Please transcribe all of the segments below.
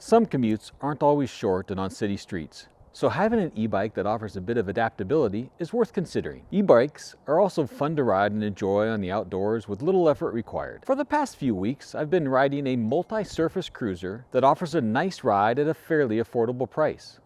Some commutes aren't always short and on city streets, so having an e-bike that offers a bit of adaptability is worth considering. E-bikes are also fun to ride and enjoy on the outdoors with little effort required. For the past few weeks, I've been riding a multi-surface cruiser that offers a nice ride at a fairly affordable price.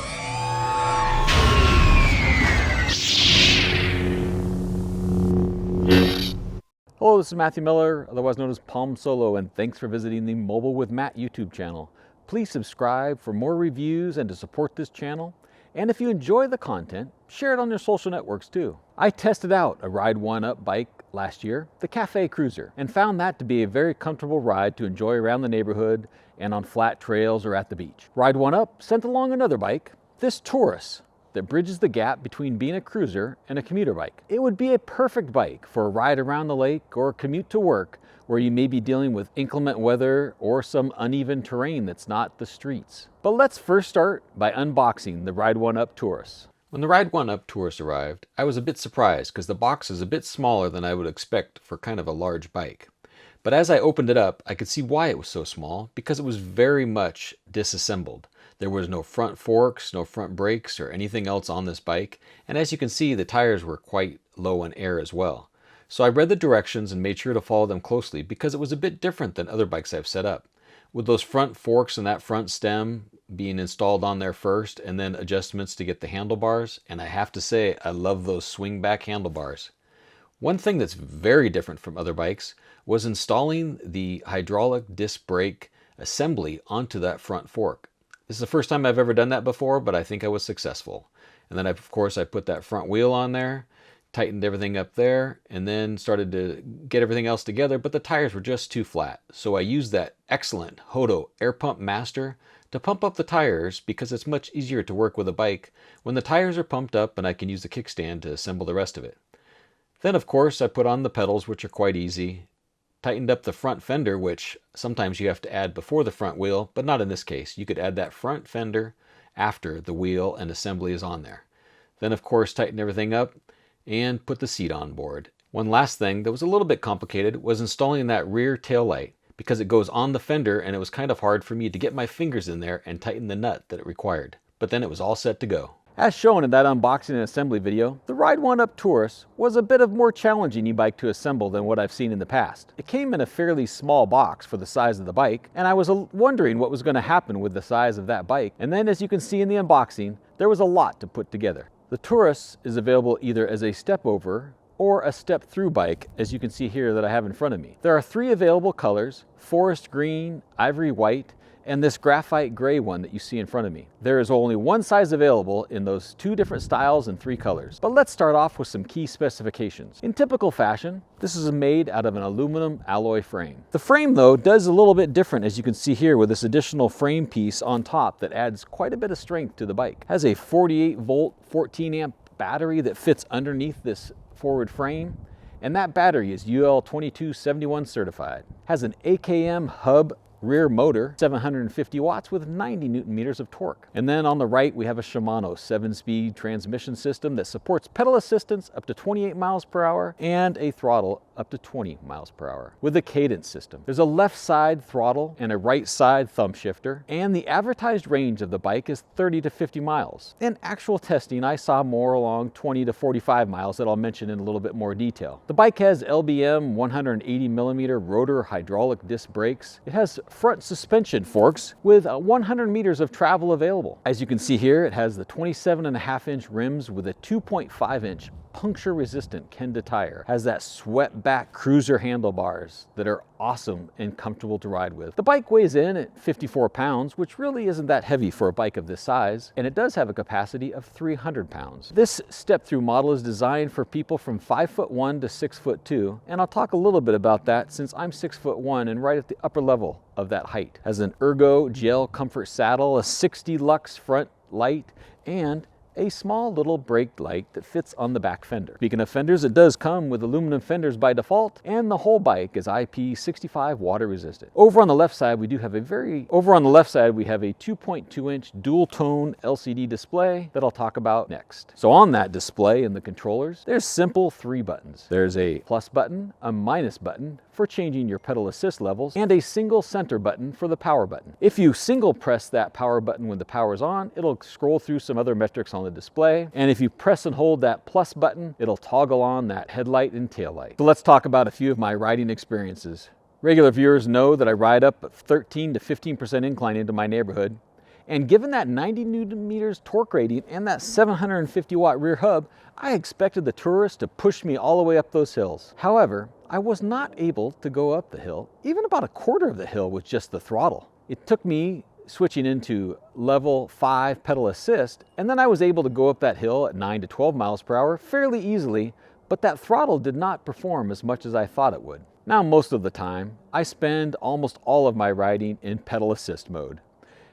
Hello, this is Matthew Miller, otherwise known as Palm Solo, and thanks for visiting the Mobile with Matt YouTube channel. Please subscribe for more reviews and to support this channel. And if you enjoy the content, share it on your social networks too. I tested out a Ride1Up bike last year, the Cafe Cruiser, and found that to be a very comfortable ride to enjoy around the neighborhood and on flat trails or at the beach. Ride1Up sent along another bike, this Turris, that bridges the gap between being a cruiser and a commuter bike. It would be a perfect bike for a ride around the lake or a commute to work where you may be dealing with inclement weather or some uneven terrain that's not the streets. But let's first start by unboxing the Ride1Up Turris. When the Ride1Up Turris arrived, I was a bit surprised because the box is a bit smaller than I would expect for kind of a large bike. But as I opened it up, I could see why it was so small, because it was very much disassembled. There was no front forks, no front brakes, or anything else on this bike, and as you can see, the tires were quite low in air as well. So I read the directions and made sure to follow them closely because it was a bit different than other bikes I've set up. With those front forks and that front stem being installed on there first, and then adjustments to get the handlebars, and I have to say, I love those swing back handlebars. One thing that's very different from other bikes was installing the hydraulic disc brake assembly onto that front fork. This is the first time I've ever done that before, but I think I was successful. And then of course I put that front wheel on there, tightened everything up there, and then started to get everything else together, but the tires were just too flat. So I used that excellent Hodo Air Pump Master to pump up the tires because it's much easier to work with a bike when the tires are pumped up and I can use the kickstand to assemble the rest of it. Then of course I put on the pedals, which are quite easy, tightened up the front fender, which sometimes you have to add before the front wheel, but not in this case. You could add that front fender after the wheel and assembly is on there. Then of course tighten everything up and put the seat on board. One last thing that was a little bit complicated was installing that rear tail light because it goes on the fender, and it was kind of hard for me to get my fingers in there and tighten the nut that it required. But then it was all set to go. As shown in that unboxing and assembly video, the Ride1Up Turris was a bit of more challenging e-bike to assemble than what I've seen in the past. It came in a fairly small box for the size of the bike, and I was wondering what was going to happen with the size of that bike. And then, as you can see in the unboxing, there was a lot to put together. The Turris is available either as a step-over or a step-through bike, as you can see here that I have in front of me. There are 3 available colors: forest green, ivory white, and this graphite gray one that you see in front of me. There is only one size available in those 2 different styles and 3 colors. But let's start off with some key specifications. In typical fashion, this is made out of an aluminum alloy frame. The frame though does a little bit different, as you can see here, with this additional frame piece on top that adds quite a bit of strength to the bike. It has a 48 volt, 14 amp battery that fits underneath this forward frame, and that battery is UL 2271 certified. Has an AKM hub rear motor, 750 watts with 90 Newton meters of torque. And then on the right, we have a Shimano 7-speed transmission system that supports pedal assistance up to 28 miles per hour and a throttle up to 20 miles per hour with a cadence system. There's a left side throttle and a right side thumb shifter, and the advertised range of the bike is 30 to 50 miles. In actual testing, I saw more along 20 to 45 miles that I'll mention in a little bit more detail. The bike has LBM 180 millimeter rotor hydraulic disc brakes. It has front suspension forks with 100 meters of travel available. As you can see here, it has the 27.5-inch rims with a 2.5-inch puncture resistant Kenda tire. Has that swept back cruiser handlebars that are awesome and comfortable to ride with. The bike weighs in at 54 pounds, which really isn't that heavy for a bike of this size, and it does have a capacity of 300 pounds. This step-through model is designed for people from 5'1" to 6'2", and I'll talk a little bit about that since I'm 6'1" and right at the upper level of that height. Has an Ergo gel comfort saddle, a 60 lux front light, and a small little brake light that fits on the back fender. Speaking of fenders, it does come with aluminum fenders by default, and the whole bike is IP65 water resistant. Over on the left side, we have a 2.2-inch dual tone LCD display that I'll talk about next. So on that display in the controllers, there's simple 3 buttons. There's a plus button, a minus button for changing your pedal assist levels, and a single center button for the power button. If you single press that power button when the power is on, it'll scroll through some other metrics on the display. And if you press and hold that plus button, it'll toggle on that headlight and tail light. So let's talk about a few of my riding experiences. Regular viewers know that I ride up 13 to 15% incline into my neighborhood. And given that 90 Newton meters torque rating and that 750 watt rear hub, I expected the Turris to push me all the way up those hills. However, I was not able to go up the hill, even about a quarter of the hill with just the throttle. It took me switching into level 5 pedal assist, and then I was able to go up that hill at 9 to 12 miles per hour fairly easily, but that throttle did not perform as much as I thought it would. Now, most of the time, I spend almost all of my riding in pedal assist mode.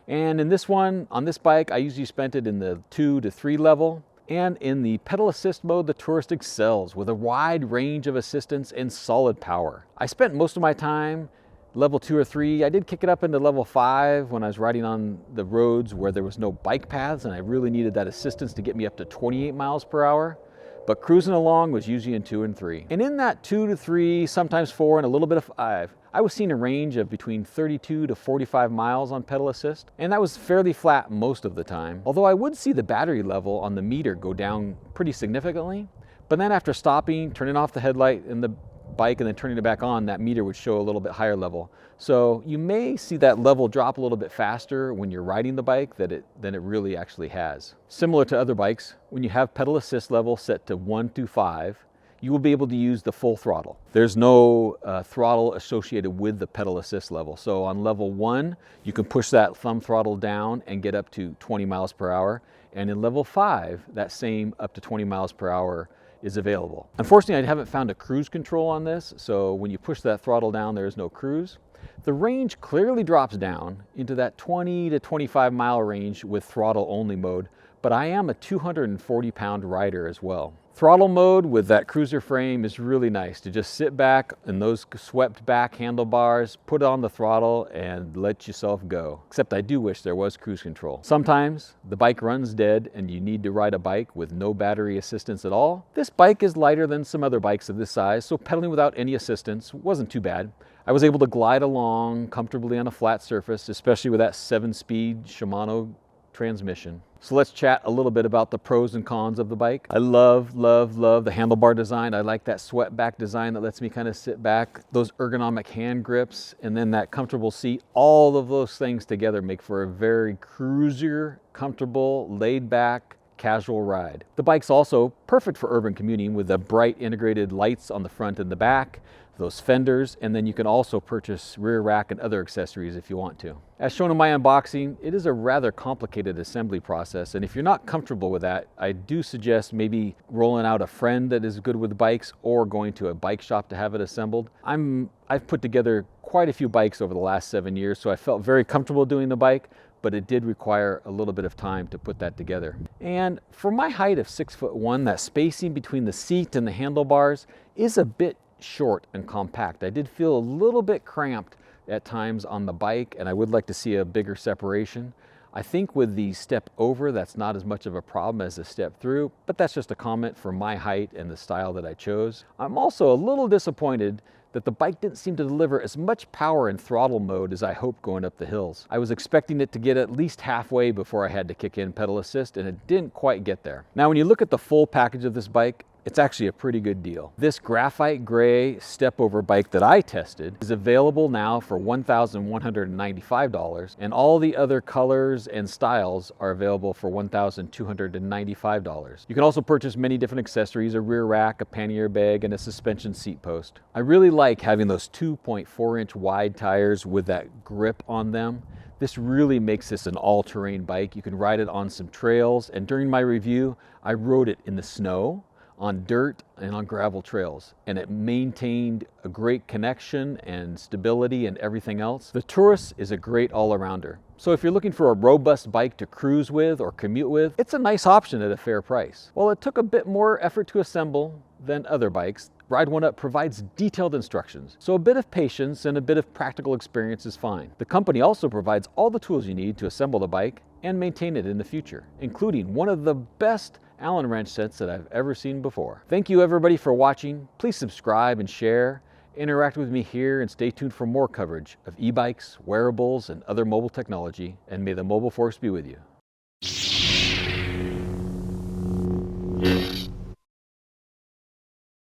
And in this one, on this bike, I usually spent it in the 2 to 3 level. And in the pedal assist mode, the Turris excels with a wide range of assistance and solid power. I spent most of my time level 2 or 3. I did kick it up into level 5 when I was riding on the roads where there was no bike paths and I really needed that assistance to get me up to 28 miles per hour. But cruising along was usually in 2 and 3. And in that 2 to 3, sometimes 4, and a little bit of 5, I was seeing a range of between 32 to 45 miles on pedal assist, and that was fairly flat most of the time. Although I would see the battery level on the meter go down pretty significantly, but then after stopping, turning off the headlight in the bike and then turning it back on, that meter would show a little bit higher level. So you may see that level drop a little bit faster when you're riding the bike than it really actually has. Similar to other bikes, when you have pedal assist level set to 1 through 5, you will be able to use the full throttle. There's no throttle associated with the pedal assist level. So on level 1, you can push that thumb throttle down and get up to 20 miles per hour. And in level 5, that same up to 20 miles per hour is available. Unfortunately, I haven't found a cruise control on this, so when you push that throttle down, there is no cruise. The range clearly drops down into that 20 to 25 mile range with throttle only mode, but I am a 240 pound rider as well. Throttle mode with that cruiser frame is really nice to just sit back in those swept back handlebars, put on the throttle and let yourself go. Except I do wish there was cruise control. Sometimes the bike runs dead and you need to ride a bike with no battery assistance at all. This bike is lighter than some other bikes of this size, so pedaling without any assistance wasn't too bad. I was able to glide along comfortably on a flat surface, especially with that 7-speed Shimano transmission. So let's chat a little bit about the pros and cons of the bike. I love the handlebar design. I like that swept back design that lets me kind of sit back, those ergonomic hand grips, and then that comfortable seat. All of those things together make for a very cruiser, comfortable, laid back, casual ride. The bike's also perfect for urban commuting with the bright integrated lights on the front and the back, those fenders, and then you can also purchase rear rack and other accessories if you want to. As shown in my unboxing, it is a rather complicated assembly process, and if you're not comfortable with that, I do suggest maybe rolling out a friend that is good with bikes or going to a bike shop to have it assembled. I've put together quite a few bikes over the last 7 years, so I felt very comfortable doing the bike, but it did require a little bit of time to put that together. And for my height of 6'1", that spacing between the seat and the handlebars is a bit short and compact. I did feel a little bit cramped at times on the bike, and I would like to see a bigger separation. I think with the step over, that's not as much of a problem as the step through, but that's just a comment for my height and the style that I chose. I'm also a little disappointed that the bike didn't seem to deliver as much power in throttle mode as I hoped going up the hills. I was expecting it to get at least halfway before I had to kick in pedal assist, and it didn't quite get there. Now, when you look at the full package of this bike, it's actually a pretty good deal. This graphite gray step-over bike that I tested is available now for $1,195, and all the other colors and styles are available for $1,295. You can also purchase many different accessories, a rear rack, a pannier bag, and a suspension seat post. I really like having those 2.4-inch wide tires with that grip on them. This really makes this an all-terrain bike. You can ride it on some trails, and during my review, I rode it in the snow, on dirt and on gravel trails, and it maintained a great connection and stability and everything else. The Turris is a great all-arounder. So if you're looking for a robust bike to cruise with or commute with, it's a nice option at a fair price. While it took a bit more effort to assemble than other bikes, Ride1Up provides detailed instructions, so a bit of patience and a bit of practical experience is fine. The company also provides all the tools you need to assemble the bike and maintain it in the future, including one of the best Allen wrench sets that I've ever seen before. Thank you everybody for watching. Please subscribe and share. Interact with me here and stay tuned for more coverage of e-bikes, wearables, and other mobile technology, and may the mobile force be with you.